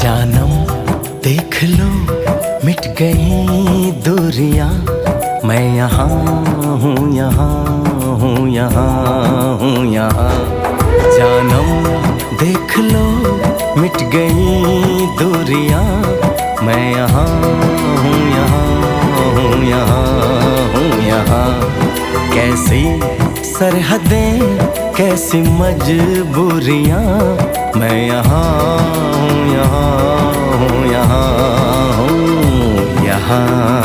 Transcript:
जानम देख लो मिट गई दूरियां, मैं यहाँ हूँ, यहाँ हूँ, यहाँ हूँ, यहाँ। जानम देख लो मिट गई दूरियां, मैं यहाँ हूँ, यहाँ हूँ, यहाँ हूँ, यहाँ। कैसी सरहदें कैसी मजबूरियां, मैं यहाँ हूँ, यहाँ हूँ, यहाँ हूँ, यहाँ।